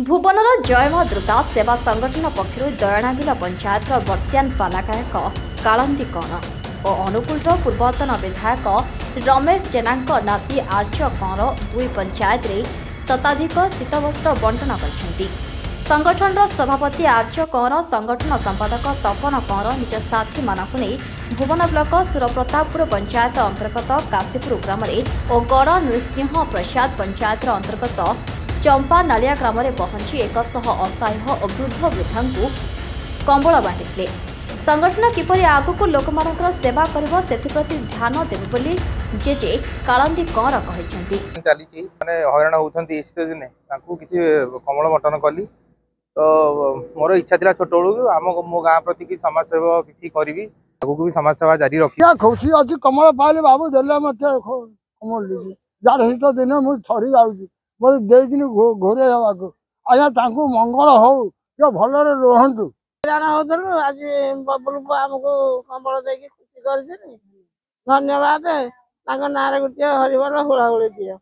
भुवनर जय मां दुर्गा सेवा संगठन पक्षर दयनाबिल पंचायत बर्षियान पालागायक कालंदी कौर और अनुकूल पूर्वतन विधायक रमेश जेना नाती आर्य कौर दुई पंचायत रे शताधिक शीतवस्त्र बंटन कर संगठन सभापति आर्य कौर संगठन संपादक तपन कौर निज साथी मानक नहीं भुवन ब्लॉक सुरप्रतापपुर पंचायत अंतर्गत काशीपुर ग्राम और गड़ नृसिंह प्रसाद पंचायत अंतर्गत चंपा नालिया ग्राम में पहुंची 100 असहाय और वृद्ध वृद्धा कंबल बांटी संगठन किपर आगक लोक सेवा कर ध्यान देवे जेजे कालंदी कौर चली हईराण होती शीत दिने किसी कमल बंटन कली तो मोर इच्छा थी छोट बड़ू आम मो गाँ प्रति कि समाजसेवा किसी करी आगू भी समाजसेवा जारी रखी खुशी अच्छी कमल पाइले बाबू देले मत कमल जार शीत दिन मुझे थरी जाऊँगी मत दिन घोरे आज्ञा मंगल हो भलरे रुहतु आज बबलू आमको कम्बल देकी खुशी कर धन्यवाद ना गोटे हरिबल हुड़ाहुड़ी दियो।